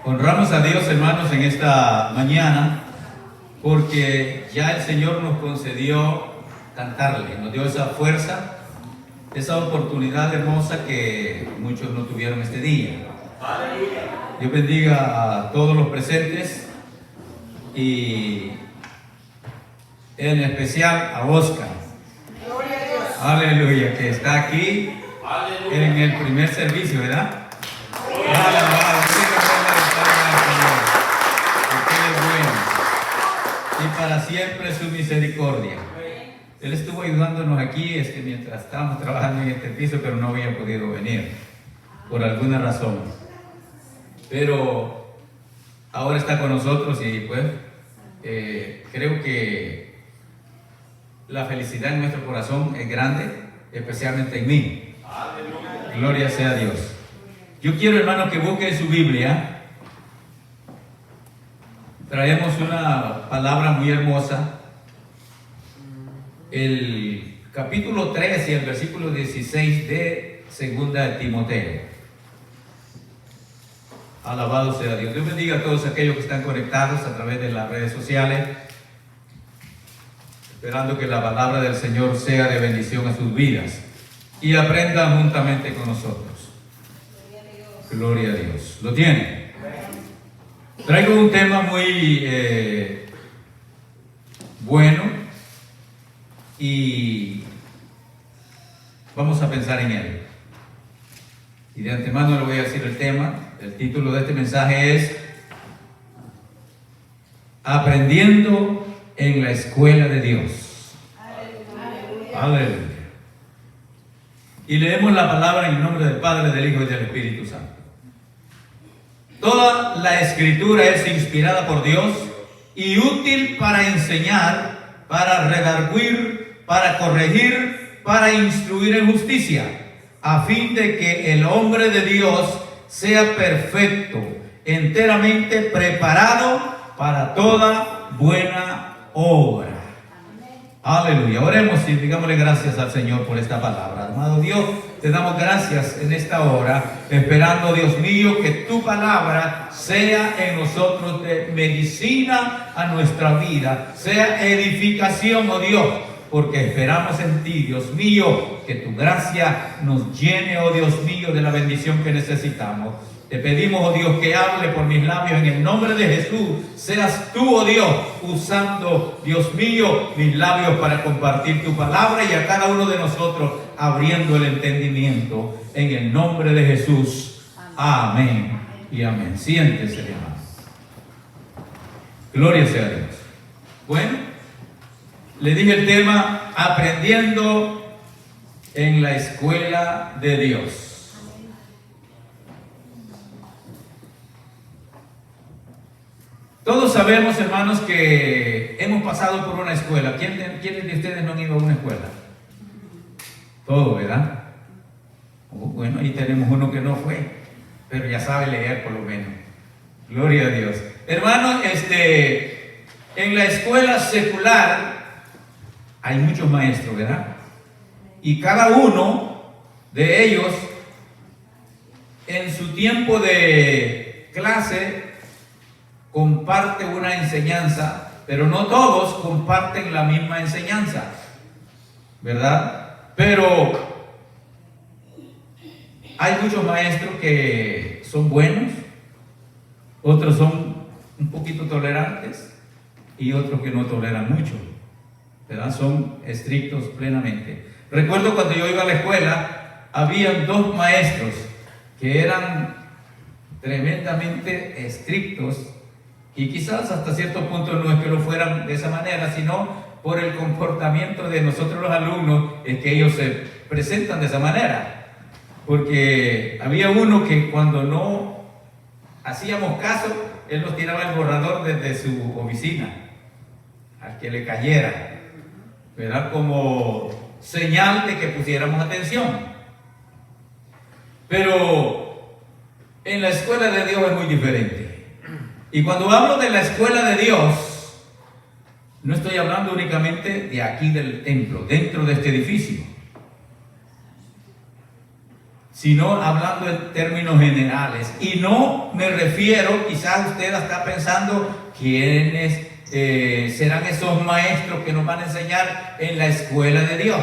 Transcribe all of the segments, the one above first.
Honramos a Dios, hermanos, en esta mañana, porque ya el Señor nos concedió cantarle, nos dio esa fuerza, esa oportunidad hermosa que muchos no tuvieron este día. Dios bendiga a todos los presentes y en especial a Oscar. Aleluya, que está aquí en el primer servicio, ¿verdad? Y para siempre su misericordia. Él estuvo ayudándonos aquí mientras estábamos trabajando en este piso, pero no había podido venir por alguna razón. Pero ahora está con nosotros y pues creo que la felicidad en nuestro corazón es grande, especialmente en mí. Gloria sea a Dios. Yo quiero, hermano, que busquen su Biblia. Traemos una palabra muy hermosa. El capítulo 3 y el versículo 16 de Segunda de Timoteo. Alabado sea Dios. Dios bendiga a todos aquellos que están conectados a través de las redes sociales, esperando que la palabra del Señor sea de bendición a sus vidas y aprendan juntamente con nosotros. Gloria a Dios. ¿Lo tienen? Traigo un tema muy bueno y vamos a pensar en él. Y de antemano le voy a decir el tema. El título de este mensaje es Aprendiendo en la Escuela de Dios. Aleluya. Y leemos la palabra en el nombre del Padre, del Hijo y del Espíritu Santo. Toda la Escritura es inspirada por Dios y útil para enseñar, para redarguir, para corregir, para instruir en justicia, a fin de que el hombre de Dios sea perfecto, enteramente preparado para toda buena obra. Aleluya. Oremos y digámosle gracias al Señor por esta palabra. Amado Dios, te damos gracias en esta hora, esperando, Dios mío, que tu palabra sea en nosotros de medicina a nuestra vida, sea edificación, oh Dios, porque esperamos en ti, Dios mío, que tu gracia nos llene, oh Dios mío, de la bendición que necesitamos. Te pedimos, oh Dios, que hable por mis labios en el nombre de Jesús. Seas tú, oh Dios, usando, Dios mío, mis labios para compartir tu palabra y a cada uno de nosotros abriendo el entendimiento en el nombre de Jesús. Amén y amén. Siéntense, hermanos. Gloria sea a Dios. Bueno, le dije el tema, aprendiendo en la escuela de Dios. Todos sabemos, hermanos, que hemos pasado por una escuela. ¿Quiénes de ustedes no han ido a una escuela? Todo, ¿verdad? Bueno, ahí tenemos uno que no fue, pero ya sabe leer por lo menos. Gloria a Dios. Hermanos, en la escuela secular hay muchos maestros, ¿verdad? Y cada uno de ellos, en su tiempo de clase, comparte una enseñanza, pero no todos comparten la misma enseñanza, ¿verdad? Pero hay muchos maestros que son buenos, otros son un poquito tolerantes y otros que no toleran mucho, ¿verdad? Son estrictos plenamente. Recuerdo cuando yo iba a la escuela, habían dos maestros que eran tremendamente estrictos. Y quizás hasta cierto punto no es que lo fueran de esa manera, sino por el comportamiento de nosotros los alumnos, es que ellos se presentan de esa manera. Porque había uno que cuando no hacíamos caso, él nos tiraba el borrador desde su oficina, al que le cayera, ¿verdad? Como señal de que pusiéramos atención. Pero en la escuela de Dios es muy diferente. Y cuando hablo de la escuela de Dios, no estoy hablando únicamente de aquí del templo, dentro de este edificio, sino hablando en términos generales. Y no me refiero, quizás usted está pensando, ¿quiénes serán esos maestros que nos van a enseñar en la escuela de Dios?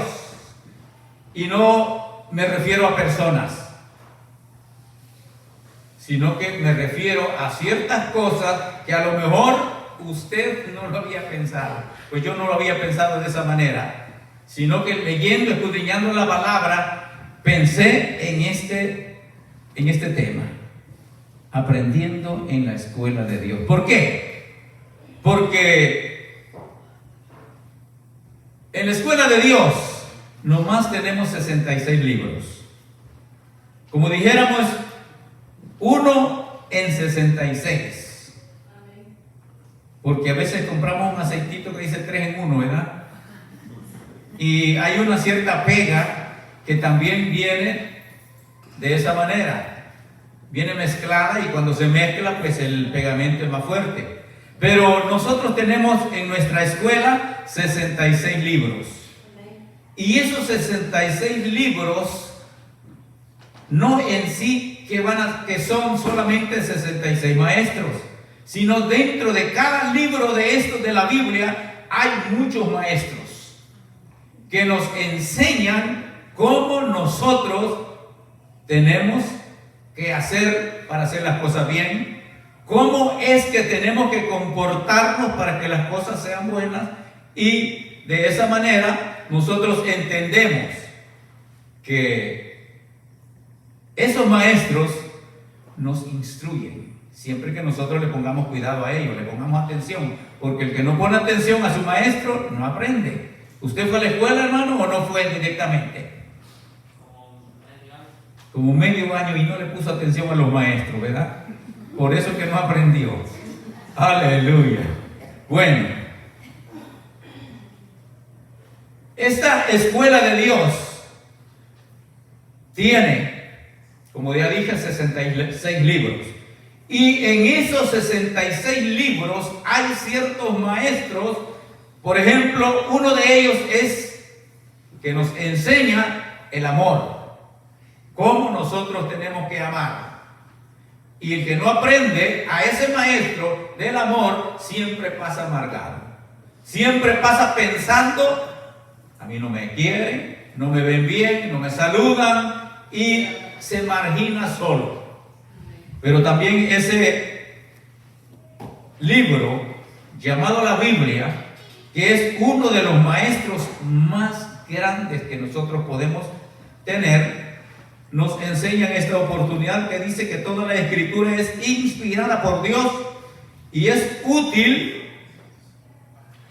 Y no me refiero a personas, sino que me refiero a ciertas cosas que a lo mejor usted no lo había pensado. Pues yo no lo había pensado de esa manera, sino que leyendo, escudriñando la palabra, pensé en este tema, aprendiendo en la escuela de Dios. ¿Por qué? Porque en la escuela de Dios nomás tenemos 66 libros. Como dijéramos, 1 en 66. Porque a veces compramos un aceitito que dice 3 en 1, ¿verdad? Y hay una cierta pega que también viene de esa manera. Viene mezclada y cuando se mezcla, pues el pegamento es más fuerte. Pero nosotros tenemos en nuestra escuela 66 libros. Y esos 66 libros, no en sí que son solamente 66 maestros, sino dentro de cada libro de estos de la Biblia hay muchos maestros que nos enseñan cómo nosotros tenemos que hacer para hacer las cosas bien, cómo es que tenemos que comportarnos para que las cosas sean buenas, y de esa manera nosotros entendemos que esos maestros nos instruyen, siempre que nosotros le pongamos cuidado a ellos, le pongamos atención, porque el que no pone atención a su maestro no aprende. ¿Usted fue a la escuela, hermano, o no fue directamente? Como medio año y no le puso atención a los maestros, ¿verdad? Por eso que no aprendió. Aleluya. Bueno, esta escuela de Dios tiene, como ya dije, 66 libros. Y en esos 66 libros hay ciertos maestros. Por ejemplo, uno de ellos es que nos enseña el amor, cómo nosotros tenemos que amar. Y el que no aprende a ese maestro del amor siempre pasa amargado, siempre pasa pensando: a mí no me quieren, no me ven bien, no me saludan, y se margina solo. Pero también ese libro llamado la Biblia, que es uno de los maestros más grandes que nosotros podemos tener, nos enseña en esta oportunidad que dice que toda la escritura es inspirada por Dios y es útil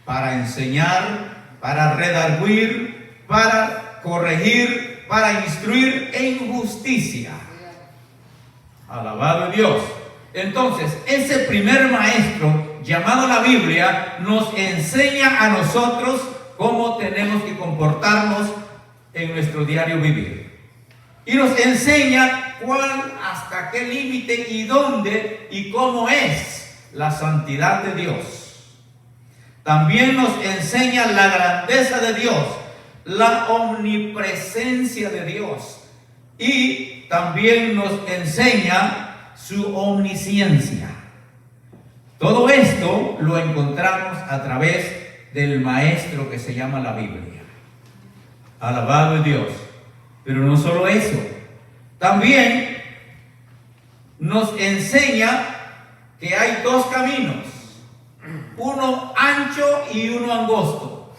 para enseñar, para redarguir, para corregir, para instruir en justicia. Alabado Dios. Entonces, ese primer maestro llamado la Biblia nos enseña a nosotros cómo tenemos que comportarnos en nuestro diario vivir. Y nos enseña cuál, hasta qué límite y dónde y cómo es la santidad de Dios. También nos enseña la grandeza de Dios, la omnipresencia de Dios, y también nos enseña su omnisciencia. Todo esto lo encontramos a través del maestro que se llama la Biblia. Alabado Dios. Pero no solo eso, también nos enseña que hay dos caminos, uno ancho y uno angosto,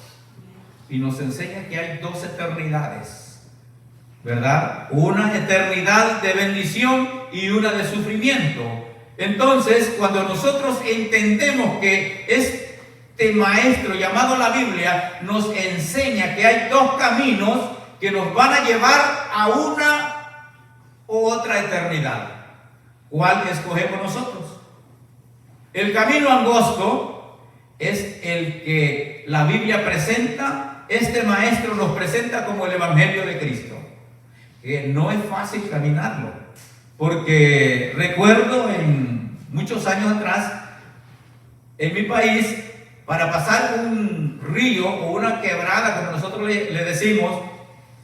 y nos enseña que hay dos eternidades, ¿verdad? Una eternidad de bendición y una de sufrimiento. Entonces, cuando nosotros entendemos que este maestro llamado la Biblia nos enseña que hay dos caminos que nos van a llevar a una u otra eternidad, ¿cuál escogemos nosotros? El camino angosto es el que la Biblia presenta, este maestro nos presenta como el Evangelio de Cristo, que no es fácil caminarlo, porque recuerdo en muchos años atrás, en mi país, para pasar un río o una quebrada, como nosotros le decimos,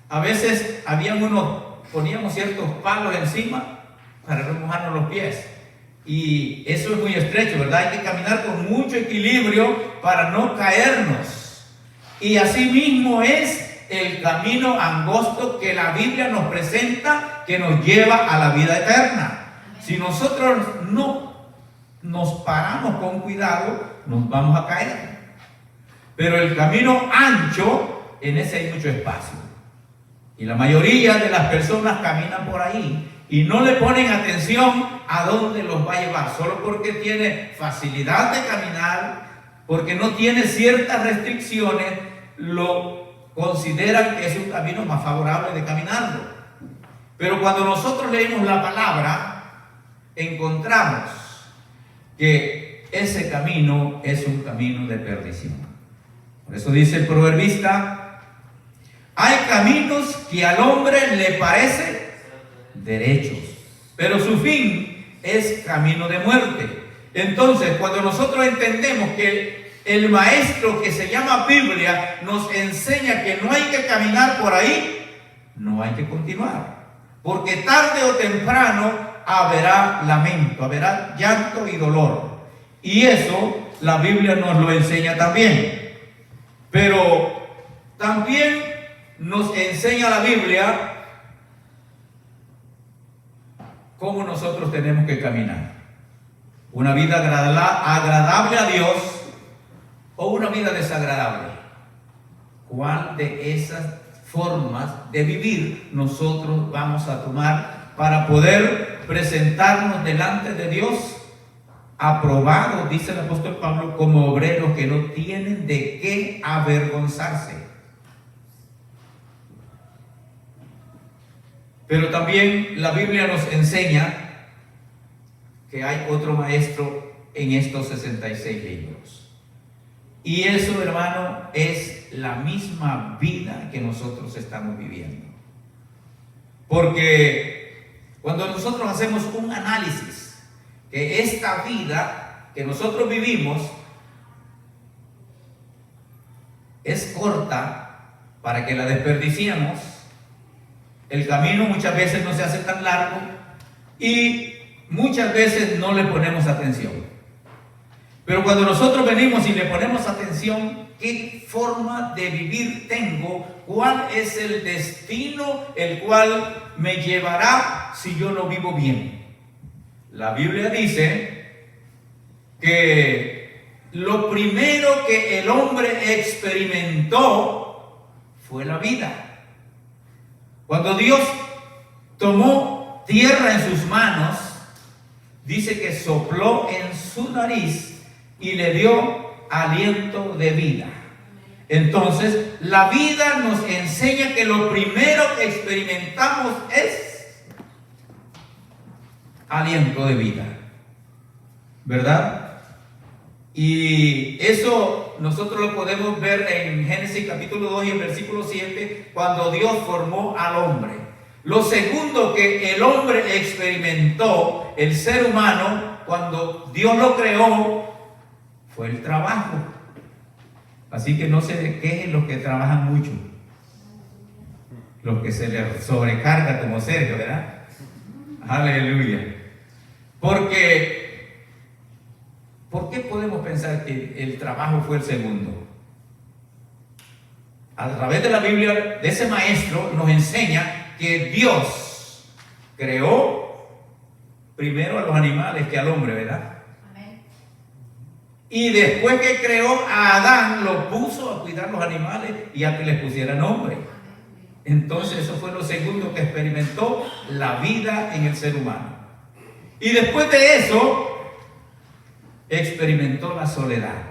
a veces habían unos poníamos ciertos palos encima para remojarnos los pies. Y eso es muy estrecho, ¿verdad? Hay que caminar con mucho equilibrio para no caernos. Y así mismo es el camino angosto que la Biblia nos presenta, que nos lleva a la vida eterna. Si nosotros no nos paramos con cuidado, nos vamos a caer. Pero el camino ancho, en ese hay mucho espacio. Y la mayoría de las personas caminan por ahí y no le ponen atención a dónde los va a llevar, solo porque tiene facilidad de caminar, porque no tiene ciertas restricciones, lo consideran que es un camino más favorable de caminarlo. Pero cuando nosotros leemos la palabra, encontramos que ese camino es un camino de perdición. Por eso dice el proverbista: hay caminos que al hombre le parecen derechos, pero su fin es camino de muerte. Entonces, cuando nosotros entendemos que el maestro que se llama Biblia nos enseña que no hay que caminar por ahí, no hay que continuar, porque tarde o temprano habrá lamento, habrá llanto y dolor. Y eso la Biblia nos lo enseña también. Pero también nos enseña la Biblia cómo nosotros tenemos que caminar. Una vida agradable a Dios o una vida desagradable. ¿Cuál de esas formas de vivir nosotros vamos a tomar para poder presentarnos delante de Dios aprobados, dice el apóstol Pablo, como obreros que no tienen de qué avergonzarse? Pero también la Biblia nos enseña que hay otro maestro en estos 66 libros. Y eso, hermano, es la misma vida que nosotros estamos viviendo. Porque cuando nosotros hacemos un análisis, que esta vida que nosotros vivimos es corta para que la desperdiciemos, el camino muchas veces no se hace tan largo y muchas veces no le ponemos atención. Pero cuando nosotros venimos y le ponemos atención, ¿qué forma de vivir tengo? ¿Cuál es el destino el cual me llevará si yo no vivo bien? La Biblia dice que lo primero que el hombre experimentó fue la vida. Cuando Dios tomó tierra en sus manos, dice que sopló en su nariz y le dio aliento de vida. Entonces, la vida nos enseña que lo primero que experimentamos es aliento de vida, ¿verdad? Y eso nosotros lo podemos ver en Génesis capítulo 2 y en versículo 7, cuando Dios formó al hombre. Lo segundo que el hombre experimentó, el ser humano, cuando Dios lo creó, fue el trabajo. Así que no se quejen los que trabajan mucho, los que se les sobrecarga como Sergio, ¿verdad? Aleluya. Porque, ¿por qué podemos pensar que el trabajo fue el segundo? A través de la Biblia, de ese maestro, nos enseña que Dios creó primero a los animales que al hombre, ¿verdad? Amén. Y después que creó a Adán, lo puso a cuidar los animales y a que les pusiera nombre. Entonces eso fue lo segundo que experimentó la vida en el ser humano. Y después de eso, experimentó la soledad.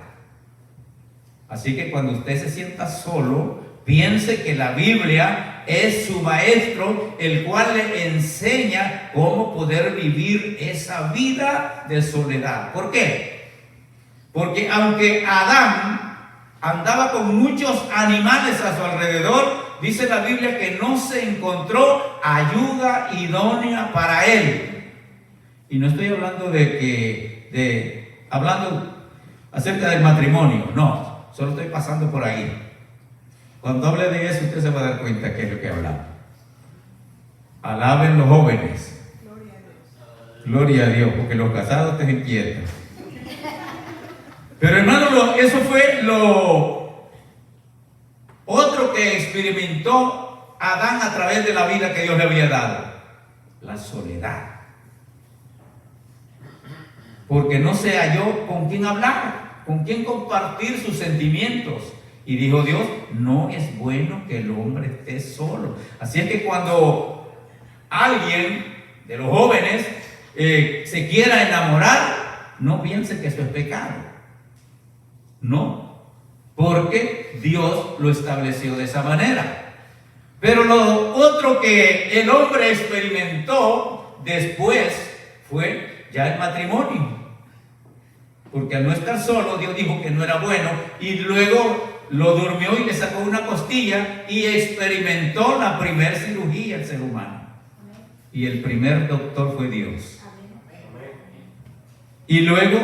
Así que cuando usted se sienta solo, piense que la Biblia es su maestro, el cual le enseña cómo poder vivir esa vida de soledad. ¿Por qué? Porque aunque Adán andaba con muchos animales a su alrededor, dice la Biblia que no se encontró ayuda idónea para él. Y no estoy hablando hablando acerca del matrimonio, no, solo estoy pasando por ahí. Cuando hable de eso, usted se va a dar cuenta que es lo que hablamos. Alaben los jóvenes. Gloria a Dios, porque los casados te inquietan. Pero hermano, eso fue lo otro que experimentó Adán a través de la vida que Dios le había dado: la soledad. Porque no se halló con quién hablar, con quién compartir sus sentimientos. Y dijo Dios: no es bueno que el hombre esté solo. Así es que cuando alguien de los jóvenes se quiera enamorar, no piense que eso es pecado. No, porque Dios lo estableció de esa manera. Pero lo otro que el hombre experimentó después fue ya el matrimonio. Porque al no estar solo, Dios dijo que no era bueno, y luego lo durmió y le sacó una costilla y experimentó la primera cirugía el ser humano. Y el primer doctor fue Dios. Y luego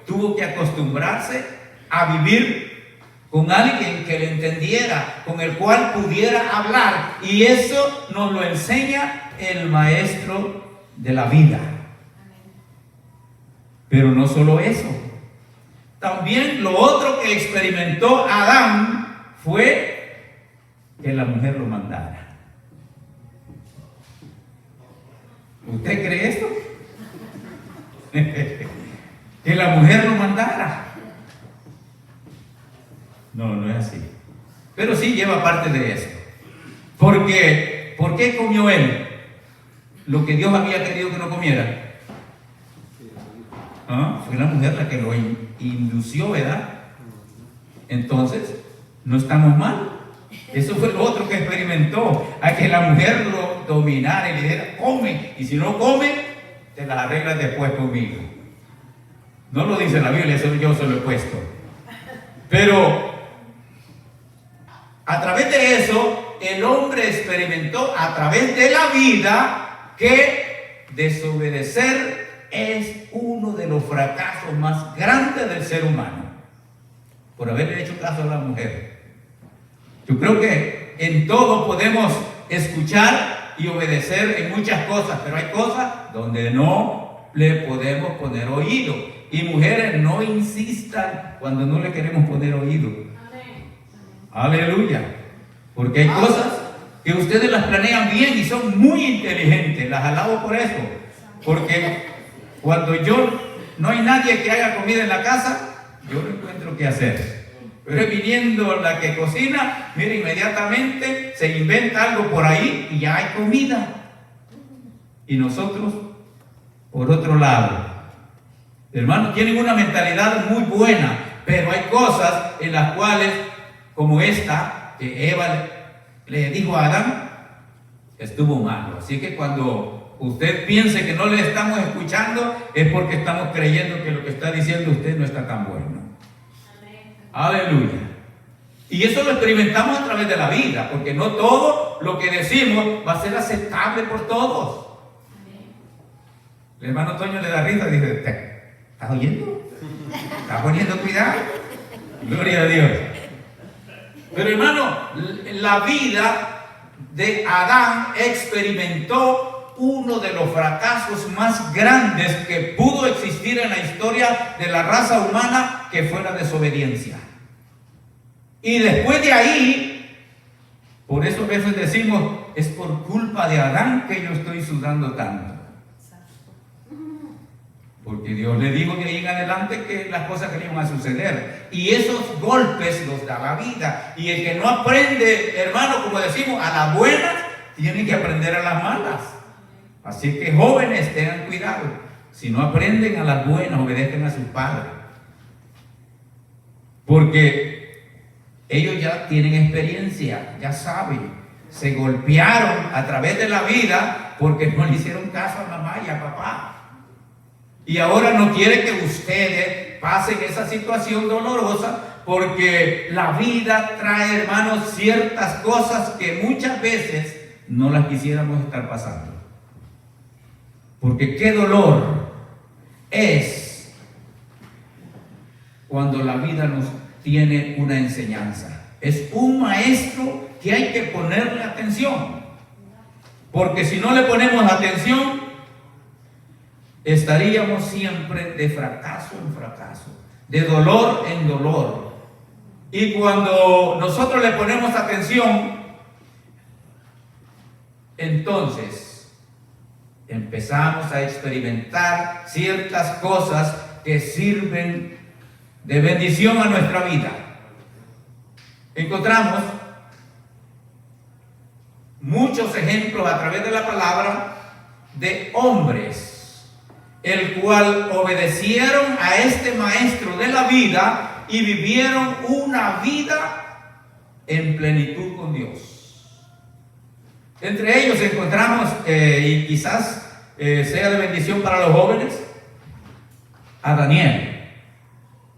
tuvo que acostumbrarse a vivir con alguien que le entendiera, con el cual pudiera hablar. Y eso nos lo enseña el maestro de la vida. Pero no solo eso. También lo otro que experimentó Adán fue que la mujer lo mandara. ¿Usted cree esto? Que la mujer lo mandara. No, no es así. Pero sí lleva parte de eso. Porque, ¿por qué comió él lo que Dios había querido que no comiera? Fue la mujer la que lo indució, ¿verdad? Entonces, no estamos mal. Eso fue lo otro que experimentó, a que la mujer lo dominara y le dijera: come, y si no come, te las arreglas después conmigo. No lo dice la Biblia, eso yo se lo he puesto. Pero a través de eso, el hombre experimentó a través de la vida que desobedecer es uno de los fracasos más grandes del ser humano, por haberle hecho caso a la mujer. Yo creo que en todo podemos escuchar y obedecer en muchas cosas, pero hay cosas donde no le podemos poner oído. Y mujeres, no insistan cuando no le queremos poner oído. Aleluya. Porque hay cosas que ustedes las planean bien y son muy inteligentes. Las alabo por eso. Porque cuando no hay nadie que haga comida en la casa, yo no encuentro qué hacer. Pero viniendo la que cocina, mira, inmediatamente se inventa algo por ahí y ya hay comida. Y nosotros, por otro lado, hermanos, tienen una mentalidad muy buena, pero hay cosas en las cuales, como esta, que Eva le dijo a Adán, estuvo malo. Así que cuando usted piense que no le estamos escuchando, es porque estamos creyendo que lo que está diciendo usted no está tan bueno. Aleluya. Y eso lo experimentamos a través de la vida, porque no todo lo que decimos va a ser aceptable por todos. El hermano Toño le da risa y dice: ¿estás oyendo? ¿Estás poniendo cuidado? Gloria a Dios. Pero hermano, la vida de Adán experimentó uno de los fracasos más grandes que pudo existir en la historia de la raza humana, que fue la desobediencia. Y después de ahí, por eso a veces decimos: es por culpa de Adán que yo estoy sudando tanto. Porque Dios le dijo de ahí en adelante que las cosas que le iban a suceder. Y esos golpes los da la vida. Y el que no aprende, hermano, como decimos, a las buenas, tiene que aprender a las malas. Así que jóvenes, tengan cuidado. Si no aprenden a las buenas, obedezcan a sus padres. Porque ellos ya tienen experiencia, ya saben. Se golpearon a través de la vida porque no le hicieron caso a mamá y a papá. Y ahora no quiere que ustedes pasen esa situación dolorosa, porque la vida trae, hermanos, ciertas cosas que muchas veces no las quisiéramos estar pasando. Porque qué dolor es cuando la vida nos tiene una enseñanza. Es un maestro que hay que ponerle atención. Porque si no le ponemos atención, estaríamos siempre de fracaso en fracaso, de dolor en dolor. Y cuando nosotros le ponemos atención, entonces empezamos a experimentar ciertas cosas que sirven de bendición a nuestra vida. Encontramos muchos ejemplos a través de la palabra de hombres, el cual obedecieron a este maestro de la vida y vivieron una vida en plenitud con Dios. Entre ellos encontramos, y quizás sea de bendición para los jóvenes, a Daniel,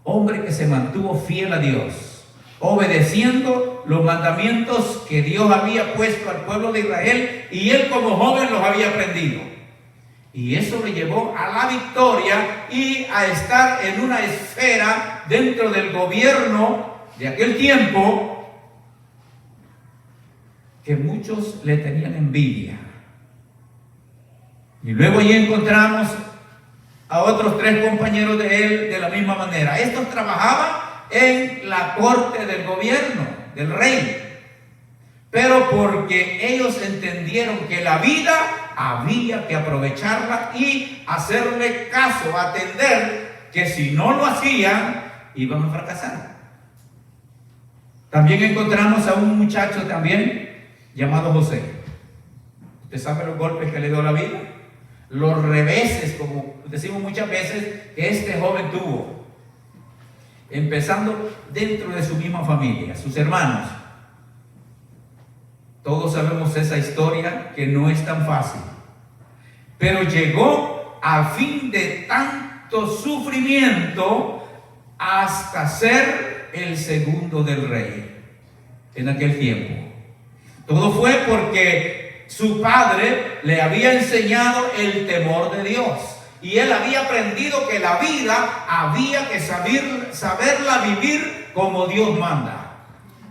hombre que se mantuvo fiel a Dios, obedeciendo los mandamientos que Dios había puesto al pueblo de Israel, y él como joven los había aprendido. Y eso le llevó a la victoria y a estar en una esfera dentro del gobierno de aquel tiempo que muchos le tenían envidia. Y luego allí encontramos a otros 3 compañeros de él de la misma manera. Estos trabajaban en la corte del gobierno, del rey, pero porque ellos entendieron que la vida había que aprovecharla y hacerle caso, atender, que si no lo hacían, iban a fracasar. También encontramos a un muchacho también llamado José. ¿Usted sabe los golpes que le dio la vida? Los reveses, como decimos muchas veces, que este joven tuvo. Empezando dentro de su misma familia, sus hermanos. Todos sabemos esa historia, que no es tan fácil. Pero llegó a fin de tanto sufrimiento hasta ser el segundo del rey en aquel tiempo. Todo fue porque su padre le había enseñado el temor de Dios. Y él había aprendido que la vida había que saberla vivir como Dios manda.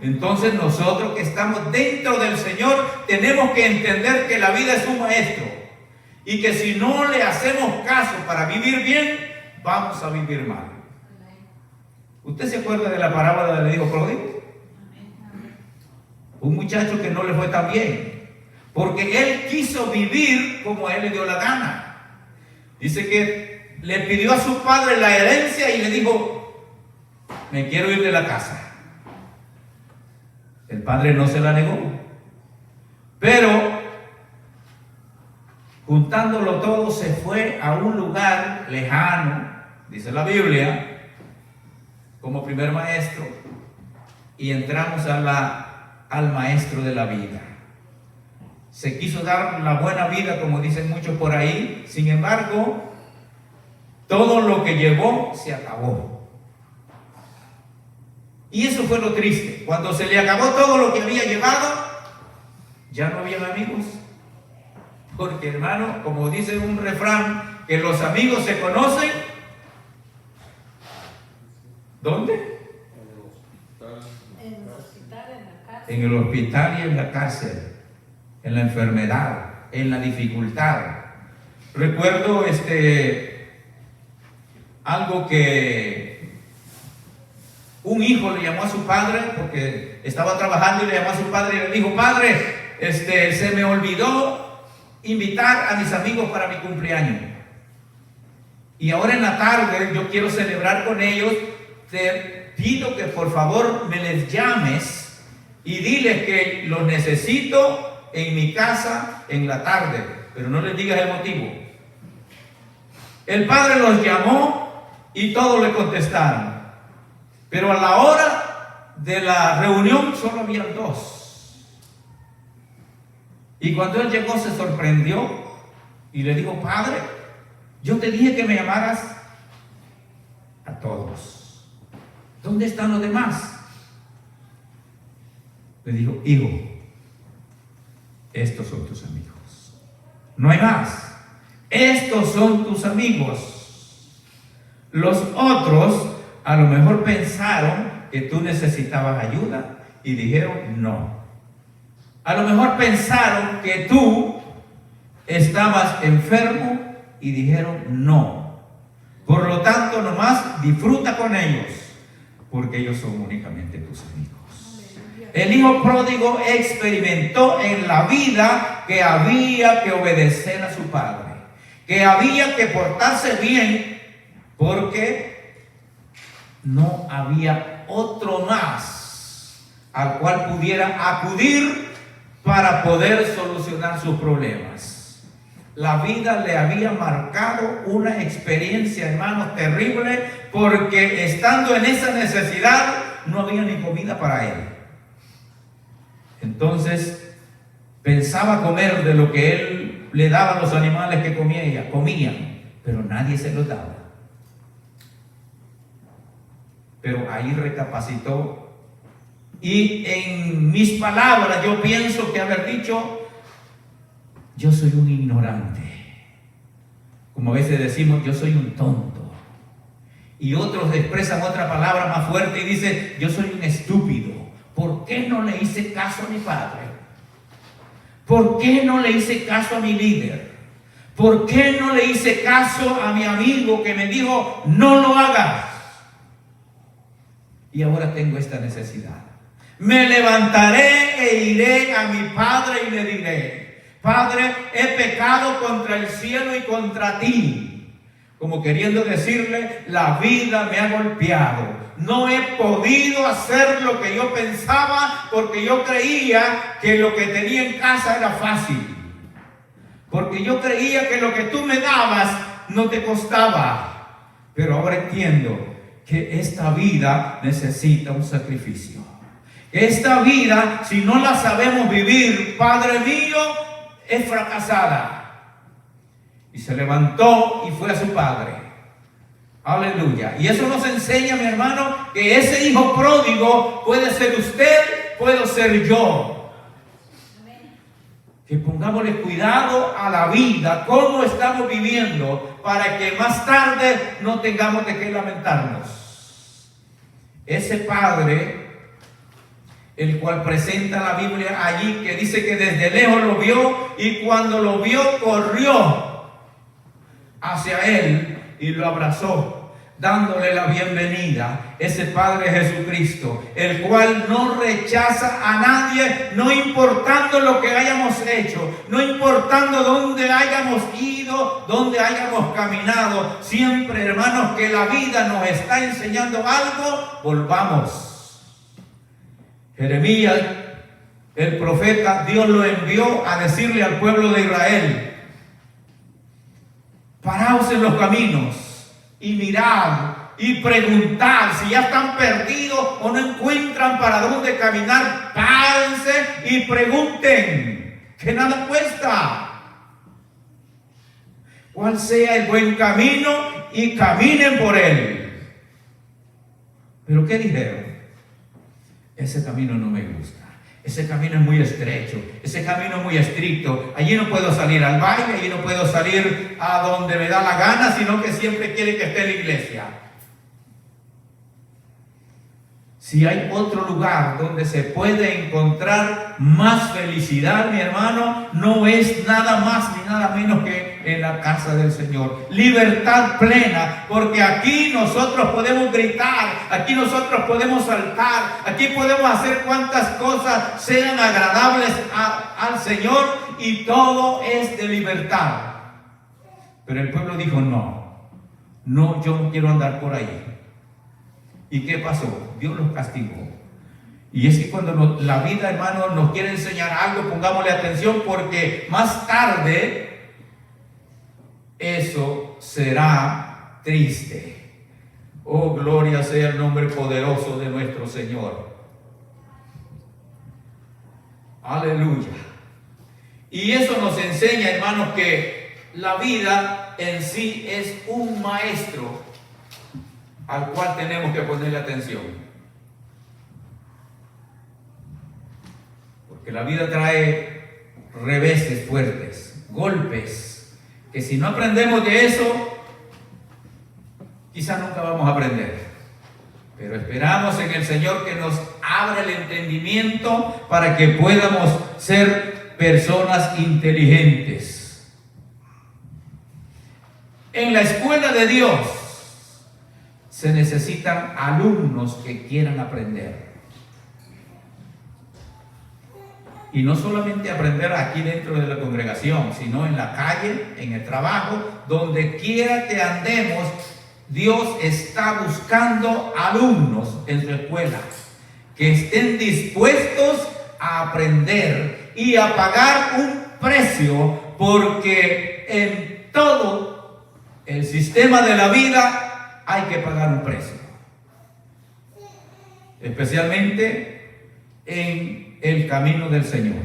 Entonces nosotros que estamos dentro del Señor tenemos que entender que la vida es un maestro y que si no le hacemos caso para vivir bien, vamos a vivir mal. ¿Usted se acuerda de la parábola del hijo pródigo? Un muchacho que no le fue tan bien porque él quiso vivir como a él le dio la gana. Dice que le pidió a su padre la herencia y le dijo: me quiero ir de la casa. El padre no se la negó, pero juntándolo todo se fue a un lugar lejano, dice la Biblia, como primer maestro, y entramos al maestro de la vida. Se quiso dar la buena vida, como dicen muchos por ahí. Sin embargo, todo lo que llevó se acabó. Y eso fue lo triste. Cuando se le acabó todo lo que había llevado, ya no había amigos. Porque, hermano, como dice un refrán, que los amigos se conocen. ¿Dónde? En el hospital, en la cárcel. En el hospital y en la cárcel. En la enfermedad, en la dificultad. Recuerdo algo que un hijo le llamó a su padre, porque estaba trabajando, y le llamó a su padre y le dijo: padre, se me olvidó invitar a mis amigos para mi cumpleaños, y ahora en la tarde yo quiero celebrar con ellos. Te pido que por favor me les llames y diles que los necesito en mi casa en la tarde, pero no les digas el motivo. El padre los llamó y todos le contestaron, pero a la hora de la reunión solo había 2. Y cuando él llegó se sorprendió y le dijo: padre, yo te dije que me llamaras a todos. ¿Dónde están los demás? Le dijo: hijo, estos son tus amigos. No hay más. Estos son tus amigos. Los otros a lo mejor pensaron que tú necesitabas ayuda y dijeron no. A lo mejor pensaron que tú estabas enfermo y dijeron no. Por lo tanto, nomás disfruta con ellos, porque ellos son únicamente tus amigos. El hijo pródigo experimentó en la vida que había que obedecer a su padre, que había que portarse bien, porque no había otro más al cual pudiera acudir para poder solucionar sus problemas. La vida le había marcado una experiencia, hermanos, terrible, porque estando en esa necesidad no había ni comida para él. Entonces pensaba comer de lo que él le daba a los animales que comían, pero nadie se los daba. Pero ahí recapacitó, y en mis palabras yo pienso que haber dicho: yo soy un ignorante. Como a veces decimos, yo soy un tonto. Y otros expresan otra palabra más fuerte y dicen: yo soy un estúpido. ¿Por qué no le hice caso a mi padre? ¿Por qué no le hice caso a mi líder? ¿Por qué no le hice caso a mi amigo que me dijo no lo hagas? Y ahora tengo esta necesidad. Me levantaré e iré a mi padre y le diré: Padre, he pecado contra el cielo y contra ti. Como queriendo decirle: la vida me ha golpeado. No he podido hacer lo que yo pensaba, porque yo creía que lo que tenía en casa era fácil. Porque yo creía que lo que tú me dabas no te costaba. Pero ahora entiendo que esta vida necesita un sacrificio. Esta vida, si no la sabemos vivir, Padre mío, es fracasada. Y se levantó y fue a su padre. Aleluya. Y eso nos enseña, mi hermano, que ese hijo pródigo puede ser usted, puedo ser yo. Que pongámosle cuidado a la vida, cómo estamos viviendo, para que más tarde no tengamos de qué lamentarnos. Ese padre, el cual presenta la Biblia allí, que dice que desde lejos lo vio, y cuando lo vio corrió hacia él y lo abrazó, dándole la bienvenida. Ese Padre Jesucristo, el cual no rechaza a nadie, no importando lo que hayamos hecho, no importando dónde hayamos ido, dónde hayamos caminado. Siempre, hermanos, que la vida nos está enseñando algo, volvamos. Jeremías, el profeta, Dios lo envió a decirle al pueblo de Israel: paraos en los caminos y mirad y preguntad si ya están perdidos o no encuentran para dónde caminar. Párense y pregunten, que nada cuesta. Cuál sea el buen camino y caminen por él. ¿Pero qué dijeron? Ese camino no me gusta. Ese camino es muy estrecho, ese camino es muy estricto. Allí no puedo salir al baile, allí no puedo salir a donde me da la gana, sino que siempre quiere que esté en la iglesia. Si hay otro lugar donde se puede encontrar más felicidad, mi hermano, no es nada más ni nada menos que en la casa del Señor. Libertad plena, porque aquí nosotros podemos gritar, aquí nosotros podemos saltar, aquí podemos hacer cuantas cosas sean agradables al Señor, y todo es de libertad. Pero el pueblo dijo: no, yo no quiero andar por ahí. ¿Y qué pasó? Dios los castigó. Y es que cuando la vida, hermano, nos quiere enseñar algo, pongámosle atención, porque más tarde eso será triste. Oh, gloria sea el nombre poderoso de nuestro Señor. Aleluya. Y eso nos enseña, hermanos, que la vida en sí es un maestro al cual tenemos que ponerle atención. Porque la vida trae reveses fuertes, golpes, que si no aprendemos de eso, quizás nunca vamos a aprender. Pero esperamos en el Señor que nos abra el entendimiento para que podamos ser personas inteligentes. En la escuela de Dios se necesitan alumnos que quieran aprender. Y no solamente aprender aquí dentro de la congregación, sino en la calle, en el trabajo, donde quiera que andemos, Dios está buscando alumnos en su escuela que estén dispuestos a aprender y a pagar un precio, porque en todo el sistema de la vida hay que pagar un precio, especialmente en el camino del Señor.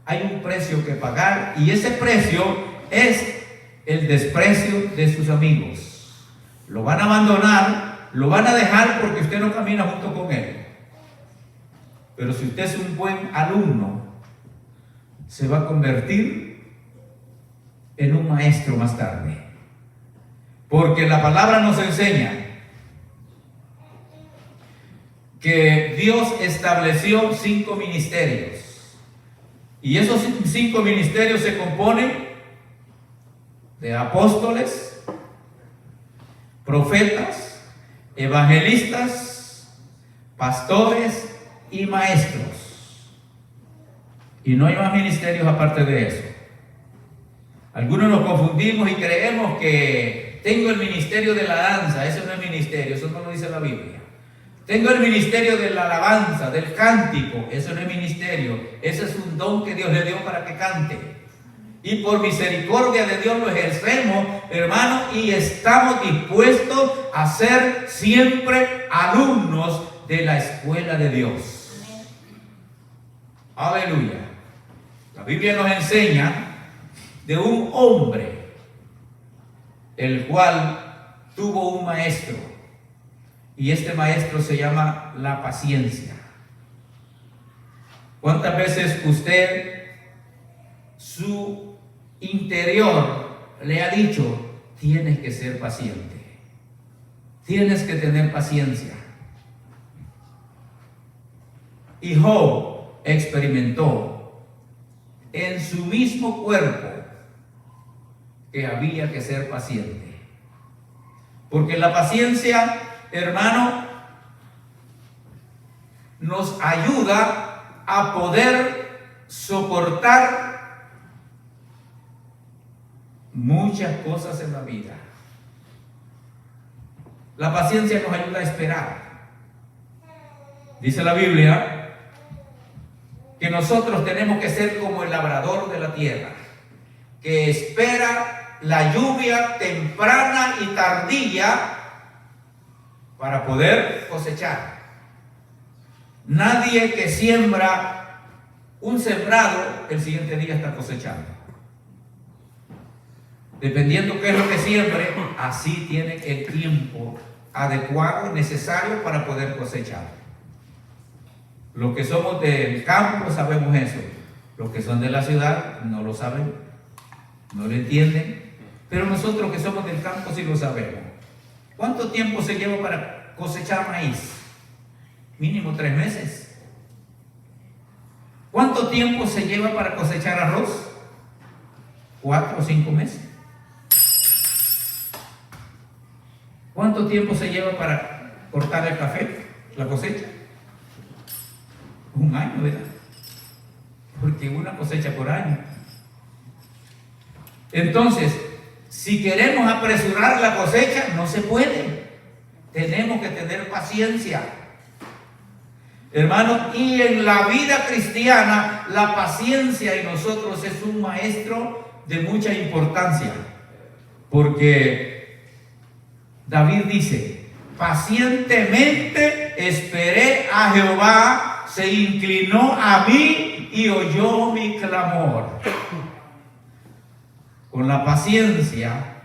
Hay un precio que pagar, y ese precio es el desprecio de sus amigos. Lo van a abandonar, lo van a dejar porque usted no camina junto con él. Pero si usted es un buen alumno, se va a convertir en un maestro más tarde. Porque la palabra nos enseña que Dios estableció 5 ministerios. Y esos 5 ministerios se componen de apóstoles, profetas, evangelistas, pastores y maestros. Y no hay más ministerios aparte de eso. Algunos nos confundimos y creemos que tengo el ministerio de la danza. Eso no es ministerio, eso no lo dice la Biblia. Tengo el ministerio de la alabanza, del cántico. Eso no es ministerio, ese es un don que Dios le dio para que cante. Y por misericordia de Dios lo ejercemos, hermano, y estamos dispuestos a ser siempre alumnos de la escuela de Dios. Aleluya. La Biblia nos enseña de un hombre el cual tuvo un maestro, y este maestro se llama la paciencia. ¿Cuántas veces usted, su interior, le ha dicho: tienes que ser paciente, tienes que tener paciencia? Y Job experimentó en su mismo cuerpo que había que ser paciente, porque la paciencia, hermano, nos ayuda a poder soportar muchas cosas en la vida. La paciencia nos ayuda a esperar. Dice la Biblia que nosotros tenemos que ser como el labrador de la tierra, que espera la lluvia temprana y tardía para poder cosechar. Nadie que siembra un sembrado, el siguiente día está cosechando. Dependiendo qué es lo que siembre, así tiene el tiempo adecuado, necesario para poder cosechar. Los que somos del campo sabemos eso. Los que son de la ciudad no lo saben, no lo entienden. Pero nosotros que somos del campo sí lo sabemos. ¿Cuánto tiempo se lleva para cosechar maíz? Mínimo 3 meses. ¿Cuánto tiempo se lleva para cosechar arroz? 4 o 5 meses. ¿Cuánto tiempo se lleva para cortar el café, la cosecha? 1 año, ¿verdad? Porque una cosecha por año. Entonces, si queremos apresurar la cosecha, no se puede. Tenemos que tener paciencia, hermano. Y en la vida cristiana, la paciencia en nosotros es un maestro de mucha importancia. Porque David dice: pacientemente esperé a Jehová, se inclinó a mí y oyó mi clamor. Con la paciencia,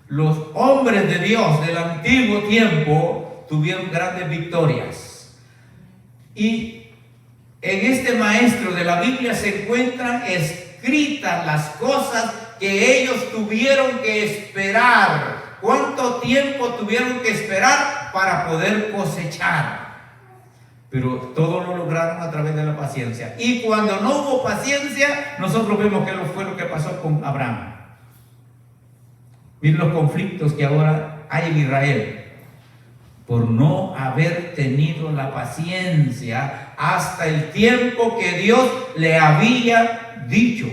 los hombres de Dios del antiguo tiempo tuvieron grandes victorias. Y en este maestro de la Biblia se encuentran escritas las cosas que ellos tuvieron que esperar. ¿Cuánto tiempo tuvieron que esperar para poder cosechar? Pero todo lo lograron a través de la paciencia. Y cuando no hubo paciencia, nosotros vemos que fue lo que pasó con Abraham. Miren los conflictos que ahora hay en Israel por no haber tenido la paciencia hasta el tiempo que Dios le había dicho.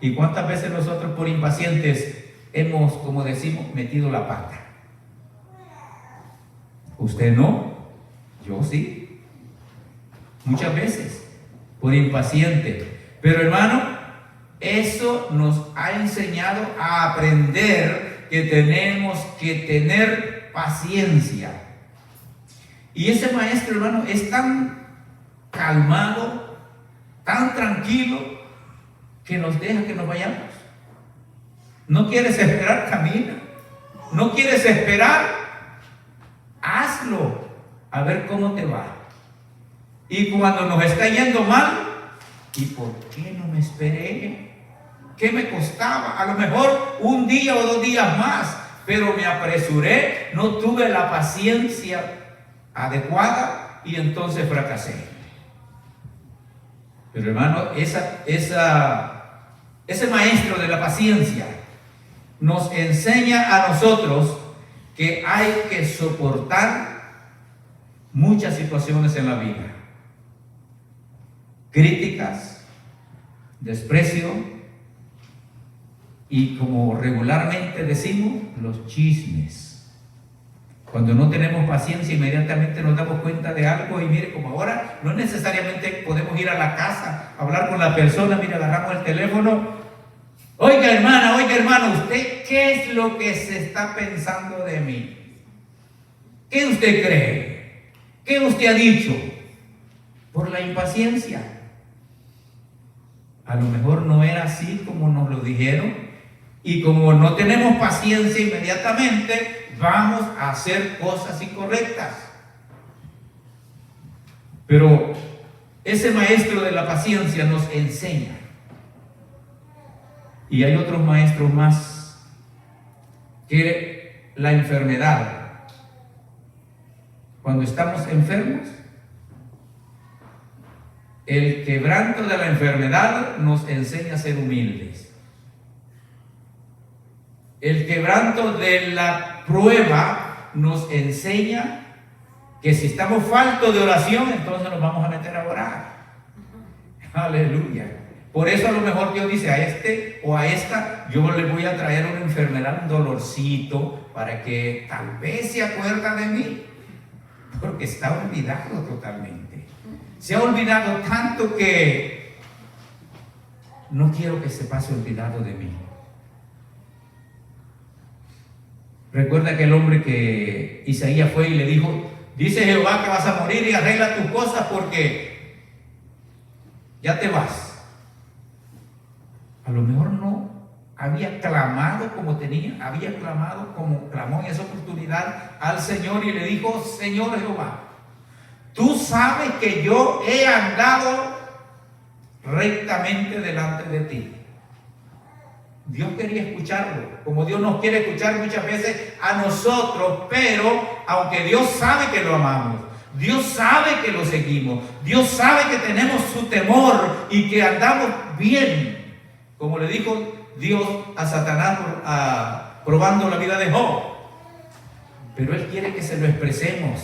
¿Y cuántas veces nosotros por impacientes hemos, como decimos, metido la pata? ¿Usted no? Yo sí. Muchas veces por impaciente. Pero hermano, eso nos ha enseñado a aprender que tenemos que tener paciencia. Y ese maestro, hermano, es tan calmado, tan tranquilo, que nos deja que nos vayamos. No quieres esperar, camina. No quieres esperar, hazlo, a ver cómo te va. Y cuando nos está yendo mal, ¿y por qué no me esperé? ¿Qué me costaba? A lo mejor un día o 2 días más, pero me apresuré, no tuve la paciencia adecuada y entonces fracasé. Pero hermano, ese maestro de la paciencia nos enseña a nosotros que hay que soportar muchas situaciones en la vida. Críticas, desprecio y, como regularmente decimos, los chismes. Cuando no tenemos paciencia, inmediatamente nos damos cuenta de algo y mire, como ahora no necesariamente podemos ir a la casa, hablar con la persona, mire, agarramos el teléfono. Oiga hermano, ¿usted qué es lo que se está pensando de mí? ¿Qué usted cree? ¿Qué usted ha dicho? Por la impaciencia. A lo mejor no era así como nos lo dijeron, y como no tenemos paciencia inmediatamente, vamos a hacer cosas incorrectas. Pero ese maestro de la paciencia nos enseña. Y hay otros maestros más, que la enfermedad. Cuando estamos enfermos, el quebranto de la enfermedad nos enseña a ser humildes. El quebranto de la prueba nos enseña que si estamos faltos de oración, entonces nos vamos a meter a orar. Aleluya. Por eso a lo mejor Dios dice a este o a esta, yo le voy a traer una enfermedad, un dolorcito, para que tal vez se acuerda de mí. Porque está olvidado totalmente. Se ha olvidado tanto que no quiero que se pase olvidado de mí. Recuerda aquel hombre que Isaías fue y le dijo: dice Jehová que vas a morir y arregla tus cosas porque ya te vas. A lo mejor no había clamado como había clamado como clamó en esa oportunidad al Señor y le dijo: Señor Jehová, tú sabes que yo he andado rectamente delante de ti. Dios quería escucharlo, como Dios nos quiere escuchar muchas veces a nosotros, pero aunque Dios sabe que lo amamos, Dios sabe que lo seguimos, Dios sabe que tenemos su temor y que andamos bien, como le dijo Dios a Satanás probando la vida de Job. Pero Él quiere que se lo expresemos.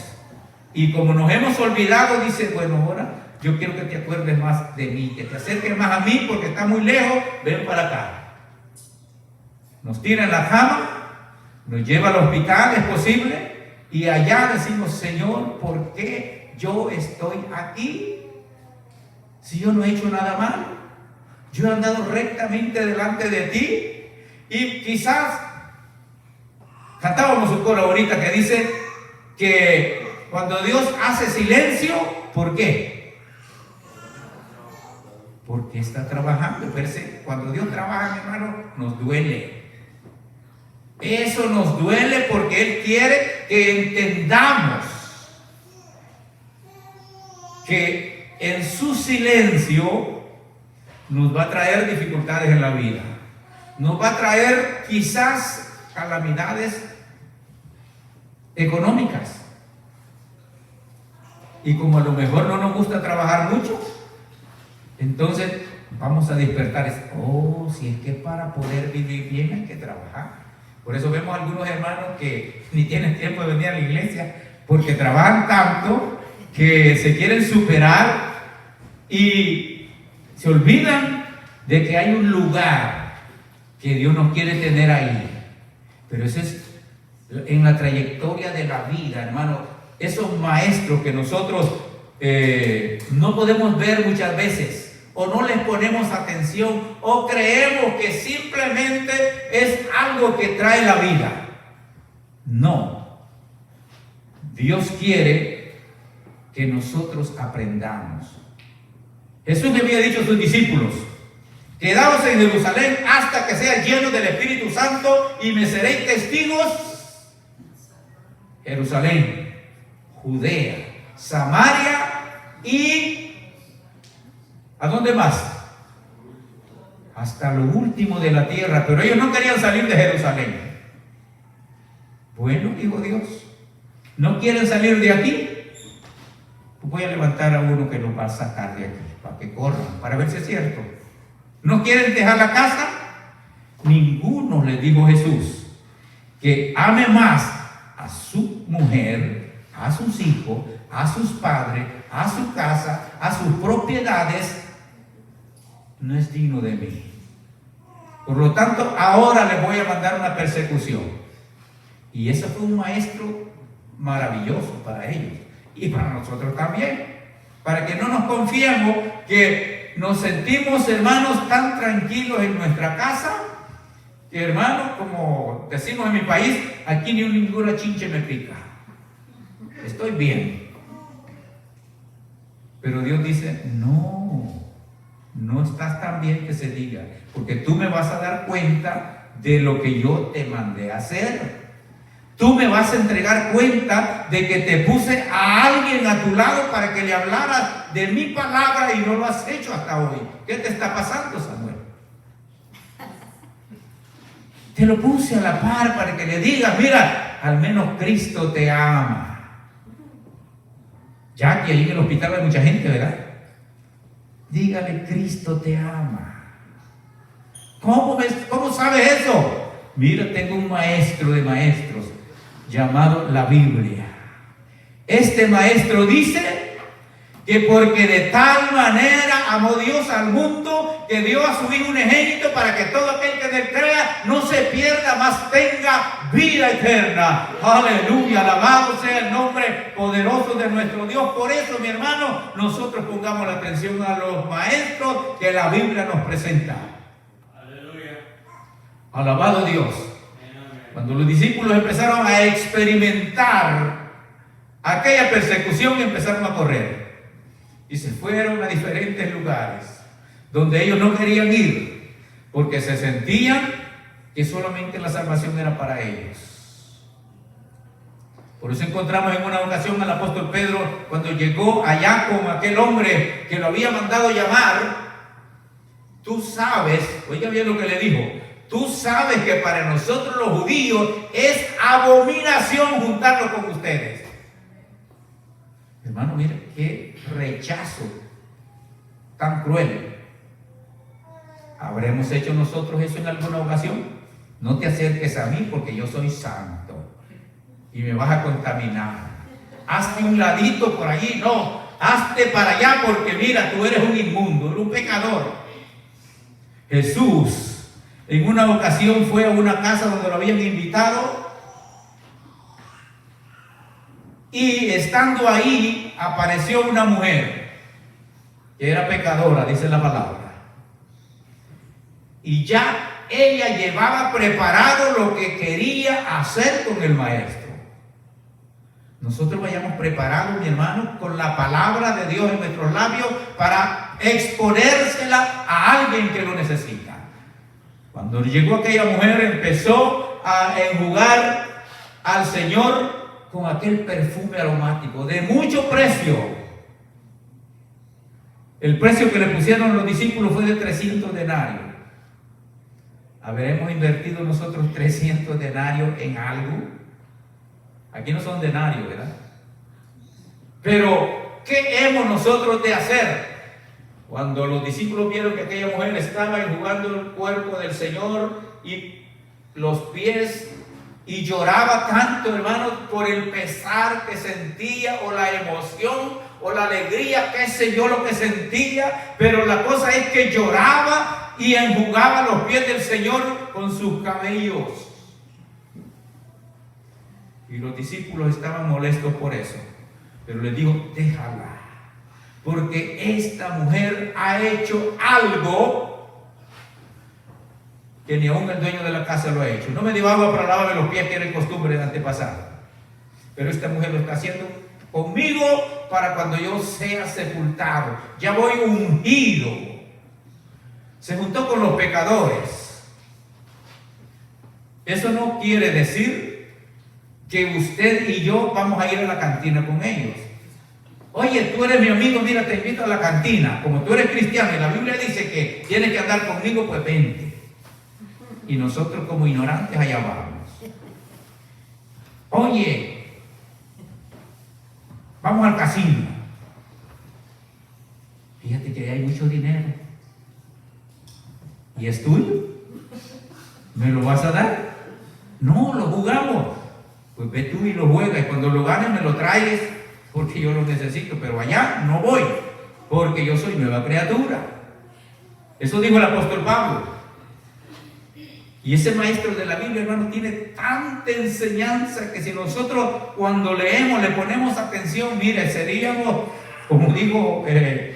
Y como nos hemos olvidado, dice: bueno, ahora yo quiero que te acuerdes más de mí, que te acerques más a mí porque está muy lejos, ven para acá. Nos tira en la cama, nos lleva al hospital, es posible, y allá decimos: Señor, ¿por qué yo estoy aquí? Si yo no he hecho nada malo, yo he andado rectamente delante de ti. Y quizás cantábamos un coro ahorita que dice que cuando Dios hace silencio, ¿por qué? Porque está trabajando. Cuando Dios trabaja, hermano, nos duele. Eso nos duele porque Él quiere que entendamos que en su silencio nos va a traer dificultades en la vida. Nos va a traer quizás calamidades económicas. Y como a lo mejor no nos gusta trabajar mucho, entonces vamos a despertar. Oh, si es que para poder vivir bien hay que trabajar. Por eso vemos algunos hermanos que ni tienen tiempo de venir a la iglesia porque trabajan tanto que se quieren superar y se olvidan de que hay un lugar que Dios nos quiere tener ahí. Pero eso es en la trayectoria de la vida, hermano. Esos maestros que nosotros no podemos ver muchas veces, o no les ponemos atención, o creemos que simplemente es algo que trae la vida. No. Dios quiere que nosotros aprendamos. Jesús le había dicho a sus discípulos: quedaos en Jerusalén hasta que sean llenos del Espíritu Santo y me seréis testigos. Jerusalén, Judea, Samaria y ¿a dónde más? Hasta lo último de la tierra. Pero ellos no querían salir de Jerusalén. Bueno, dijo Dios, ¿no quieren salir de aquí? Pues voy a levantar a uno que los va a sacar de aquí, para que corran, para ver si es cierto. ¿No quieren dejar la casa? Ninguno, les dijo Jesús, que ame más a su mujer, a sus hijos, a sus padres, a su casa, a sus propiedades, no es digno de mí. Por lo tanto, ahora les voy a mandar una persecución. Y eso fue un maestro maravilloso para ellos y para nosotros también, para que no nos confiemos que nos sentimos, hermanos, tan tranquilos en nuestra casa que, hermanos, como decimos en mi país, aquí ni ninguna chinche me pica, estoy bien. Pero Dios dice: no estás tan bien que se diga, porque tú me vas a dar cuenta de lo que yo te mandé a hacer. Tú me vas a entregar cuenta de que te puse a alguien a tu lado para que le hablaras de mi palabra y no lo has hecho hasta hoy. ¿Qué te está pasando, Samuel? Te lo puse a la par para que le digas: mira, al menos Cristo te ama. Ya que ahí en el hospital hay mucha gente, ¿verdad? Dígale: Cristo te ama. ¿Cómo sabes eso? Mira, tengo un maestro de maestros llamado la Biblia. Este maestro dice que porque de tal manera amó Dios al mundo que dio a su Hijo unigénito para que todo aquel que en él crea no se pierda, mas tenga vida eterna. Aleluya, alabado sea el nombre poderoso de nuestro Dios. Por eso, mi hermano, nosotros pongamos la atención a los maestros que la Biblia nos presenta. Aleluya. Alabado Dios. Cuando los discípulos empezaron a experimentar aquella persecución, empezaron a correr y se fueron a diferentes lugares donde ellos no querían ir, porque se sentían que solamente la salvación era para ellos. Por eso encontramos en una ocasión al apóstol Pedro, cuando llegó allá con aquel hombre que lo había mandado llamar. Tú sabes, oiga bien lo que le dijo: tú sabes que para nosotros los judíos es abominación juntarnos con ustedes. Hermano, mire qué rechazo tan cruel. ¿Habremos hecho nosotros eso en alguna ocasión? No te acerques a mí porque yo soy santo y me vas a contaminar. Hazte un ladito por allí. No, hazte para allá porque mira, tú eres un inmundo, eres un pecador. Jesús en una ocasión fue a una casa donde lo habían invitado y estando ahí apareció una mujer que era pecadora, dice la palabra. Y ya ella llevaba preparado lo que quería hacer con el maestro. Nosotros vayamos preparados, mi hermano, con la palabra de Dios en nuestros labios para exponérsela a alguien que lo necesita. Cuando llegó aquella mujer, empezó a enjugar al Señor con aquel perfume aromático de mucho precio. El precio que le pusieron los discípulos fue de 300 denarios. ¿Habremos invertido nosotros 300 denarios en algo? Aquí no son denarios, ¿verdad? Pero, ¿qué hemos nosotros de hacer? Cuando los discípulos vieron que aquella mujer estaba enjugando el cuerpo del Señor y los pies, y lloraba tanto, hermanos, por el pesar que sentía, o la emoción, o la alegría, qué sé yo lo que sentía, pero la cosa es que lloraba y enjugaba los pies del Señor con sus cabellos. Y los discípulos estaban molestos por eso, pero les dijo: déjala, porque esta mujer ha hecho algo que ni aún el dueño de la casa lo ha hecho. No me dio agua para lavarme los pies, que era costumbre de antepasado, pero esta mujer lo está haciendo conmigo para cuando yo sea sepultado. Ya voy ungido. Se juntó con los pecadores. Eso no quiere decir que usted y yo vamos a ir a la cantina con ellos. Oye, tú eres mi amigo, mira, te invito a la cantina. Como tú eres cristiano y la Biblia dice que tienes que andar conmigo, pues vente. Y nosotros, como ignorantes, allá vamos. Oye, vamos al casino. Fíjate que hay mucho dinero. ¿Y es tuyo? ¿Me lo vas a dar? No, lo jugamos. Pues ve tú y lo juegas, y cuando lo ganes me lo traes, porque yo lo necesito, pero allá no voy, porque yo soy nueva criatura. Eso dijo el apóstol Pablo. Y ese maestro de la Biblia, hermano, tiene tanta enseñanza que si nosotros cuando leemos le ponemos atención, mire, seríamos, como dijo el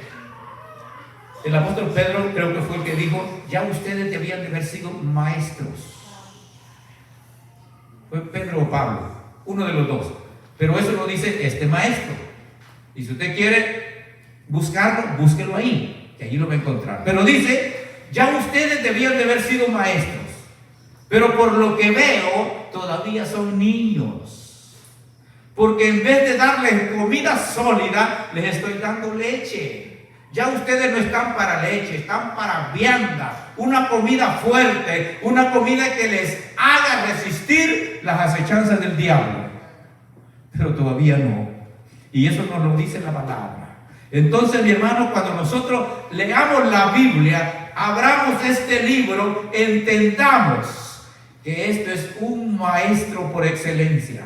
apóstol Pedro, creo que fue el que dijo: ya ustedes debían de haber sido maestros. Fue Pedro o Pablo, uno de los dos. Pero eso lo dice este maestro. Y si usted quiere buscarlo, búsquelo ahí, que allí lo va a encontrar. Pero dice: ya ustedes debían de haber sido maestros, pero por lo que veo, todavía son niños. Porque en vez de darles comida sólida, les estoy dando leche. Ya ustedes no están para leche, están para vianda, una comida fuerte, una comida que les haga resistir las acechanzas del diablo. Pero todavía no. Y eso nos lo dice la palabra. Entonces, mi hermano, cuando nosotros leamos la Biblia, abramos este libro, entendamos que esto es un maestro por excelencia.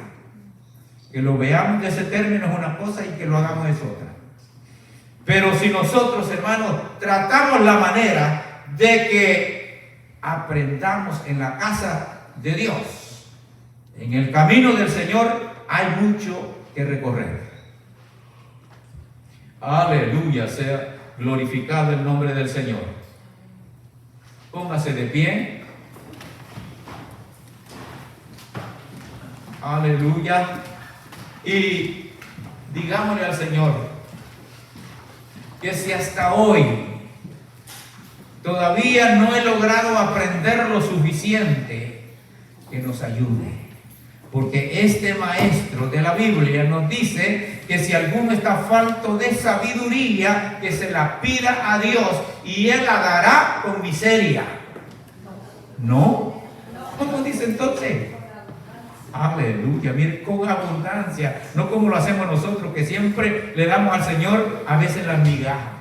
Que lo veamos de ese término es una cosa y que lo hagamos es otra. Pero si nosotros, hermanos, tratamos la manera de que aprendamos en la casa de Dios, en el camino del Señor, hay mucho que recorrer. Aleluya, sea glorificado el nombre del Señor. Póngase de pie. Aleluya. Y digámosle al Señor que si hasta hoy todavía no he logrado aprender lo suficiente, que nos ayude. Porque este maestro de la Biblia nos dice que si alguno está falto de sabiduría, que se la pida a Dios y Él la dará con miseria. ¿No? ¿Cómo dice entonces? Aleluya, mire, con abundancia, no como lo hacemos nosotros, que siempre le damos al Señor a veces las migajas.